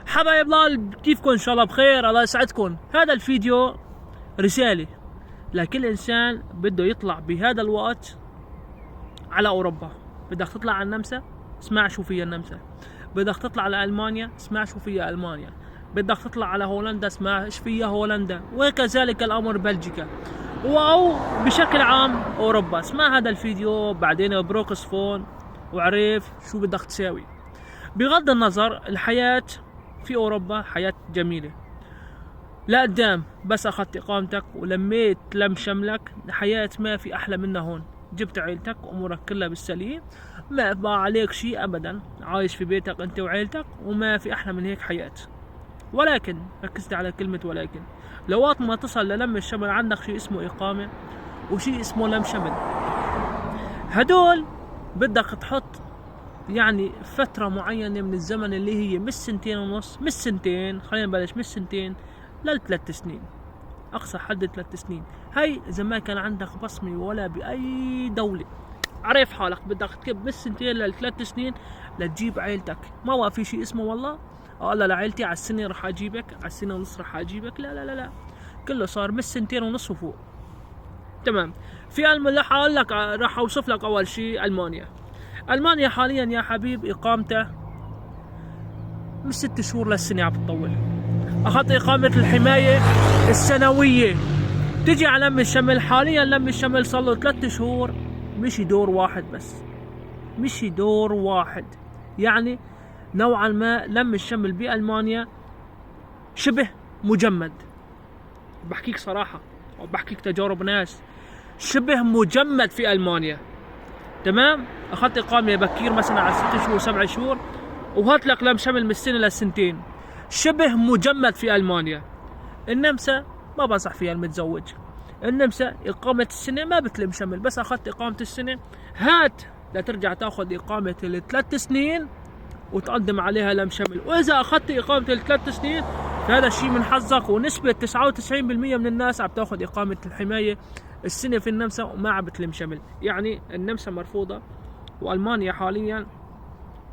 حبايب الله، كيفكم؟ ان شاء الله بخير، الله يسعدكم. هذا الفيديو رسالة لكل انسان بده يطلع بهذا الوقت على اوروبا. بدك تطلع على النمسا، اسمع شو فيها النمسا. بدك تطلع على المانيا، اسمع شو فيها المانيا. بدك تطلع على هولندا، اسمع ايش فيها هولندا. وكذلك الامر بلجيكا او بشكل عام اوروبا. اسمع هذا الفيديو بعدين بروكس فون وعرف شو بدك تساوي. بغض النظر، الحياة في اوروبا حياة جميلة لقدام، بس اخذت اقامتك ولميت لم شملك، حياة ما في احلى منها هون. جبت عيلتك، امورك كلها بالسليم، ما عليك شيء ابدا، عايش في بيتك انت وعيلتك، وما في احلى من هيك حياة. ولكن ركزت على كلمة ولكن، لو وقت ما تصل للم الشمل عندك شيء اسمه اقامة وشيء اسمه لم شمل. هدول بدك تحط يعني فترة معينة من الزمن، اللي هي مش سنتين ونص، مش سنتين، خلينا نبلش مش سنتين ل3 سنين، أقصى حد 3 سنين. هاي إذا ما كان عندك بصمة ولا بأي دولة. عرف حالك بدك تكب من سنتين ل3 سنين لتجيب عيلتك. ما بقى في شيء اسمه والله الله لعيلتي على السنة رح أجيبك، على السنة ونص رح أجيبك. لا لا لا لا، كله صار من سنتين ونص وفوق. تمام. في رح أقول لك، رح أوصف لك أول شيء ألمانيا. ألمانيا حاليا يا حبيب إقامته من 6 شهور للسنة عم بتطول. أخذت إقامة الحماية السنوية. تجي على لم الشمل، حاليا لم الشمل صار له 3 شهور، مشي دور واحد بس، مشي دور واحد. يعني نوعا ما لم الشمل بألمانيا شبه مجمد. بحكيك صراحة وبحكيك تجارب ناس، شبه مجمد في ألمانيا. تمام. اخذت اقامه بكير مثلا على 6 شهور 7 شهور، وهات لك لم شمل من السنه للسنتين، شبه مجمد في المانيا. النمسا ما بنصح فيها المتزوج. النمسا اقامه السنه ما بتلم شمل، بس اخذت اقامه السنه هات لترجع تاخذ اقامه ال3 سنين وتقدم عليها لم شمل. واذا اخذت اقامه ال3 سنين فهذا الشيء من حظك، ونسبه 99% من الناس عم تاخذ اقامه الحمايه السنة في النمسا وما عم بتلم شمل. يعني النمسا مرفوضة، والمانيا حاليا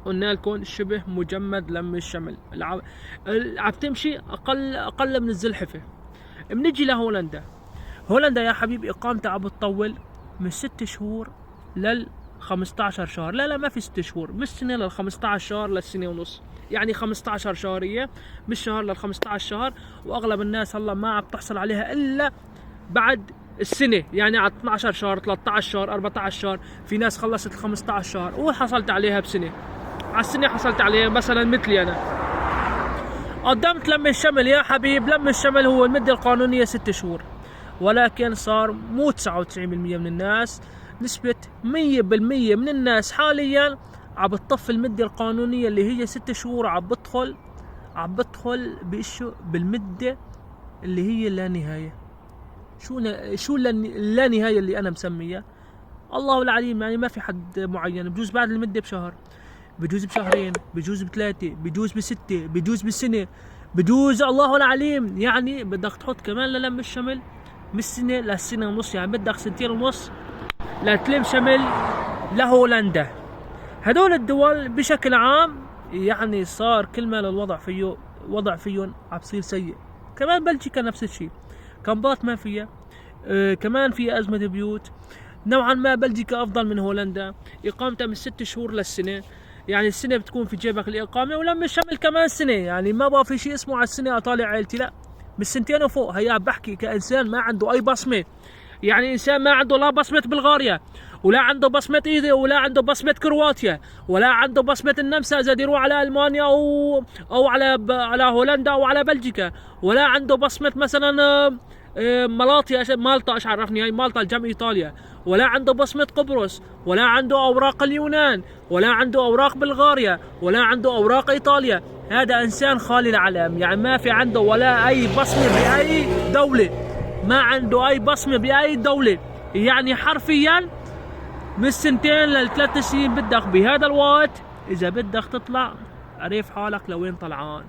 قلنا لكم شبه مجمد لم الشمل. عم تمشي اقل من الزلحفة. بنجي لهولندا. هولندا يا حبيب اقامتها عم بتطول من 6 شهور لل 15 شهر. لا ما في 6 شهور، مش سنة لل 15 شهر للسنة ونص، يعني 15 شهرية مش شهر لل 15 شهر. واغلب الناس هلا ما عم تحصل عليها الا بعد السنة، يعني على 12 شهر 13 شهر 14 شهر. في ناس خلصت ال 15 شهر وحصلت عليها بسنة. على السنة حصلت عليها مثلا مثلي أنا. قدمت لم الشمل يا حبيب. لم الشمل هو المدة القانونية 6 شهور، ولكن صار مو 99% من الناس، نسبة 100% من الناس حاليا عم بتطفي المدة القانونية اللي هي 6 شهور، عم بدخل بإيشو بالمدة اللي هي لا نهاية. شو لا نهاية اللي أنا مسميها؟ الله العليم. يعني ما في حد معين. بجوز بعد المدة بشهر، بجوز بشهرين، بجوز ب3، بجوز ب6، بجوز بالسنة، بجوز الله العليم. يعني بدك تحط كمان للم الشمل من السنة للسنة ونص، يعني بدك 2 ونص لتلم شمل لهولندا. هدول الدول بشكل عام يعني صار كل ما للوضع فيهم عم بصير سيء. كمان بلجيكا نفس الشيء، كامبات ما فيها. كمان في أزمة بيوت. نوعا ما بلجيكا أفضل من هولندا. إقامتها من 6 شهور للسنة، يعني السنة بتكون في جيبك الإقامة، ولما الشمل كمان سنة. يعني ما بقى في شيء اسمه على السنة أطالع عيلتي، لا، من 2 وفوق. هيا بحكي كإنسان ما عنده أي بصمة. يعني إنسان ما عنده لا بصمة بلغاريا، ولا عنده بصمة إيدي، ولا عنده بصمة كرواتيا، ولا عنده بصمة النمسا إذا يروح على ألمانيا أو على هولندا أو على بلجيكا، ولا عنده بصمة مثلا مالطا ايش عرفني هاي مالطا الجنب ايطاليا، ولا عنده بصمة قبرص، ولا عنده اوراق اليونان، ولا عنده اوراق بلغاريا، ولا عنده اوراق ايطاليا. هذا انسان خالي العلم، يعني ما في عنده ولا اي بصمة باي دولة، ما عنده اي بصمة باي دولة. يعني حرفيا من 2 ل3 سنين بدك بهذا الوقت اذا بدك تطلع عرف حالك لوين طلعان.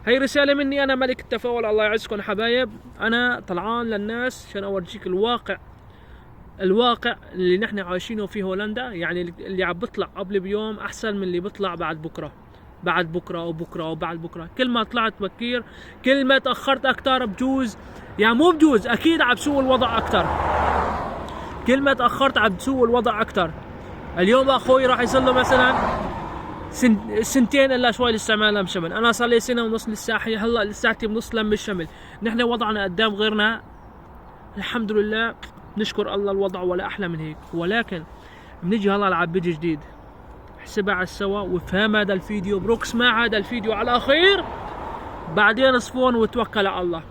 هي رسالة مني أنا ملك التفاؤل. الله يعزكم حبايب. أنا طلعان للناس عشان أورجيك الواقع اللي نحن عايشينه في هولندا. يعني اللي عم بيطلع قبل بيوم أحسن من اللي بيطلع بعد بكرة. بعد بكره وبكره وبعد بكره. كل ما طلعت بكير كل ما تاخرت اكثر بجوز، يعني مو بجوز، اكيد عم بسوء الوضع اكثر. كل ما تاخرت عم بسوء الوضع اكثر. اليوم اخوي راح يصير له مثلا سنتين الا شوي لاستعمال لم شمل، انا صار لي سنه ونص لساحي، هلا لساتي بنص لم الشمل. نحن وضعنا قدام غيرنا الحمد لله، نشكر الله الوضع ولا احلى من هيك. ولكن بنجي هلا على عبيد جديد، احسبها على السوا وافهم هذا الفيديو، بروك اسمع هذا الفيديو على الاخير بعدين اصفون وتوكل على الله.